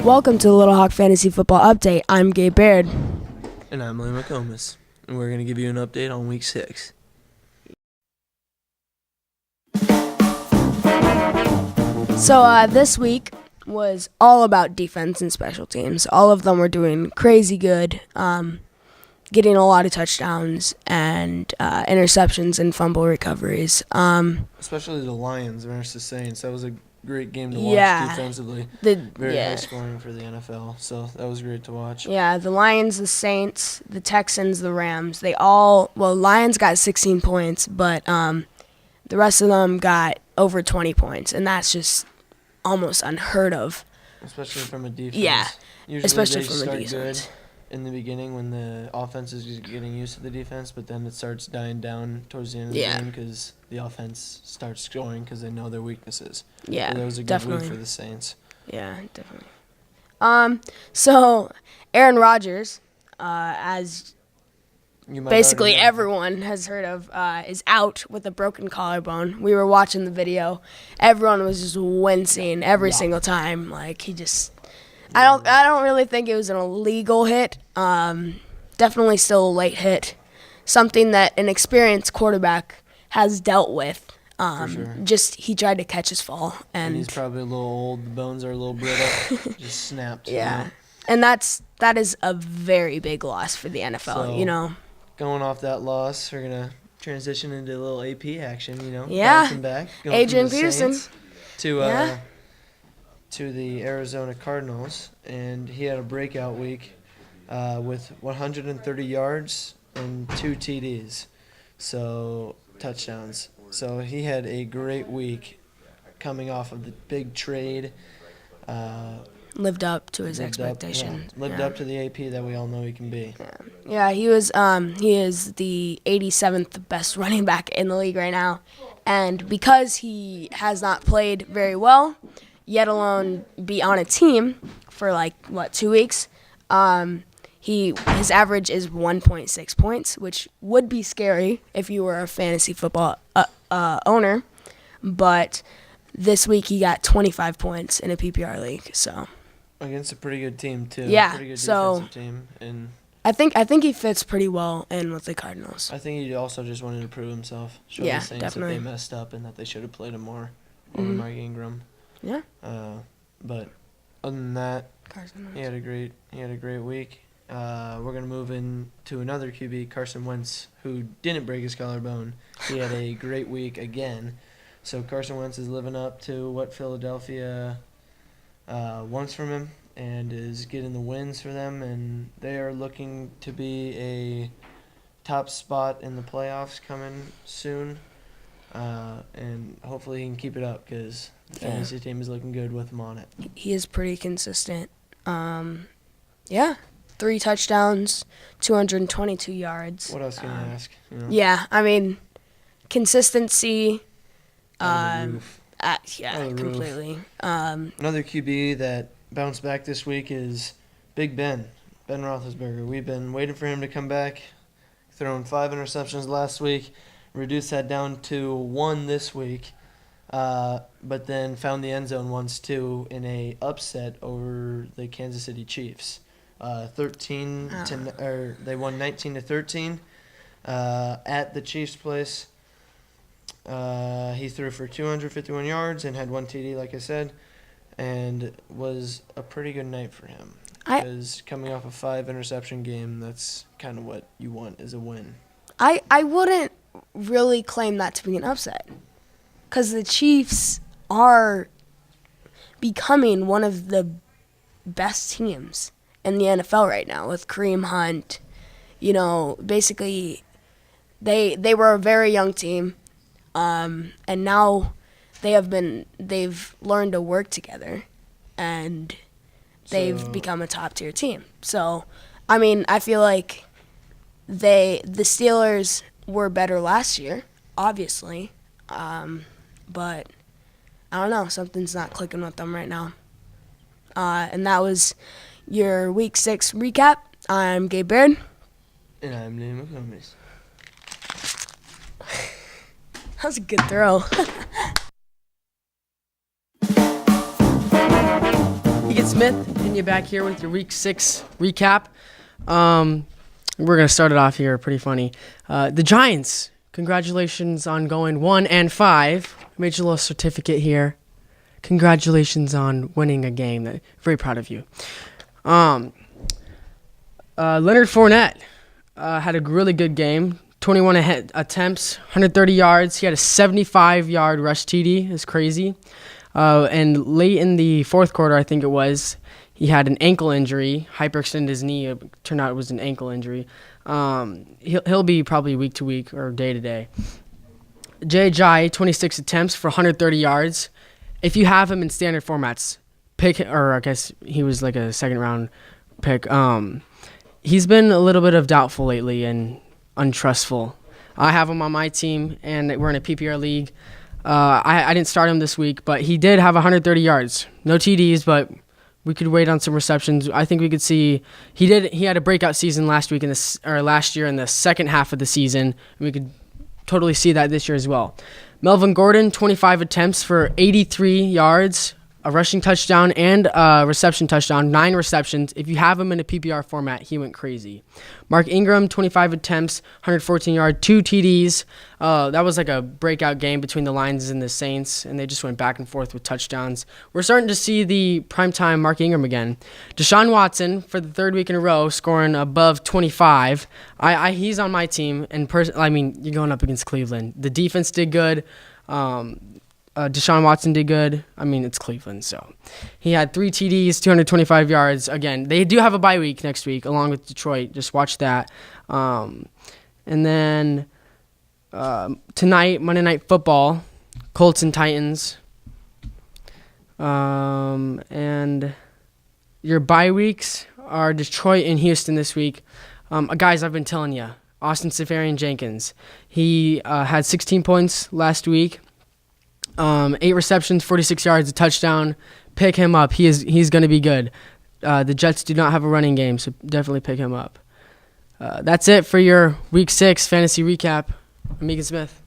Welcome to the Little Hawk Fantasy Football Update. I'm Gabe Baird. And I'm McComas. And we're going to give you an update on Week 6. So this week was all about defense and special teams. All of them were doing crazy good, getting a lot of touchdowns and interceptions and fumble recoveries. Especially the Lions versus the Saints. That was a great game to watch defensively. Very high scoring for the NFL. So that was great to watch. Yeah, the Lions, the Saints, the Texans, the Rams, Lions got 16 points, but the rest of them got over 20 points, and that's just almost unheard of. Especially from a defense. Yeah, usually especially they from start a defense. Good in the beginning when the offense is just getting used to the defense, but then it starts dying down towards the end of the game because the offense starts scoring because they know their weaknesses. Yeah, so that was a good week for the Saints. Yeah, definitely. So Aaron Rodgers, as basically everyone has heard of, is out with a broken collarbone. We were watching the video. Everyone was just wincing every single time. Like he just, I don't really think it was an illegal hit. Definitely still a late hit. Something that an experienced quarterback has dealt with. For sure. Just he tried to catch his fall, and he's probably a little old. The bones are a little brittle. Just snapped. Yeah, and that is a very big loss for the NFL. So, going off that loss, we're gonna transition into a little AP action. Yeah. Back, Adrian Peterson to the Arizona Cardinals, and he had a breakout week with 130 yards and 2 TDs, so touchdowns. So he had a great week coming off of the big trade. Lived up to his expectations. Lived up to the AP that we all know he can be. Yeah, he is the 87th best running back in the league right now. And because he has not played very well, yet alone be on a team for 2 weeks, his average is 1.6 points, which would be scary if you were a fantasy football owner. But this week he got 25 points in a PPR league. So against a pretty good team too. Yeah, pretty good defensive team, and I think he fits pretty well in with the Cardinals. I think he also just wanted to prove himself. Show the Saints definitely. That they messed up and that they should have played him more over Mark Ingram. Yeah. But other than that, he had a great week. We're gonna move into another QB, Carson Wentz, who didn't break his collarbone. He had a great week again. So Carson Wentz is living up to what Philadelphia wants from him and is getting the wins for them, and they are looking to be a top spot in the playoffs coming soon. And hopefully he can keep it up because the fantasy team is looking good with him on it. He is pretty consistent. 3 touchdowns, 222 yards. What else can you ask? Yeah, I mean, consistency. Completely. Another QB that bounced back this week is Big Ben Roethlisberger. We've been waiting for him to come back. Thrown 5 interceptions last week, reduced that down to 1 this week, but then found the end zone once too in a upset over the Kansas City Chiefs. They won 19-13 at the Chiefs' place. He threw for 251 yards and had 1 TD, like I said, and was a pretty good night for him. Because coming off a 5 interception game, that's kind of what you want is a win. I wouldn't really claim that to be an upset, because the Chiefs are becoming one of the best teams in the NFL right now with Kareem Hunt. Basically, they were a very young team, and now they've learned to work together, and they've become a top tier team. So, I mean, I feel like the Steelers were better last year, obviously, but I don't know, something's not clicking with them right now. And that was your Week 6 recap. I'm Gabe Baird. And I'm McComas. That was a good throw. He gets Smith, hitting you back here with your Week 6 recap. We're going to start it off here pretty funny. The Giants, congratulations on going 1-5. Made you a little certificate here. Congratulations on winning a game. Very proud of you. Leonard Fournette had a really good game. 21 attempts, 130 yards. He had a 75-yard rush TD. It's crazy. And late in the fourth quarter, I think it was, he had an ankle injury, hyperextended his knee. It turned out it was an ankle injury. He'll be probably week to week or day to day. Jai, 26 attempts for 130 yards. If you have him in standard formats, or I guess he was like a second-round pick. He's been a little bit of doubtful lately and untrustful. I have him on my team, and we're in a PPR league. I didn't start him this week, but he did have 130 yards. No TDs, but we could wait on some receptions. I think we could see he had a breakout season last year in the second half of the season. We could totally see that this year as well. Melvin Gordon, 25 attempts for 83 yards, a rushing touchdown and a reception touchdown, 9 receptions. If you have him in a PPR format, he went crazy. Mark Ingram, 25 attempts, 114 yards, 2 TDs. That was like a breakout game between the Lions and the Saints, and they just went back and forth with touchdowns. We're starting to see the primetime Mark Ingram again. Deshaun Watson, for the third week in a row, scoring above 25. He's on my team, and you're going up against Cleveland. The defense did good. Deshaun Watson did good. It's Cleveland, so he had 3 TDs, 225 yards. Again, they do have a bye week next week along with Detroit. Just watch that. And then tonight, Monday Night Football, Colts and Titans. And your bye weeks are Detroit and Houston this week. Guys, I've been telling you, Austin Seferian-Jenkins. He had 16 points last week. 8 receptions, 46 yards, a touchdown. Pick him up. He's going to be good. The Jets do not have a running game, so definitely pick him up. That's it for your Week 6 fantasy recap. I'm Egan Smith.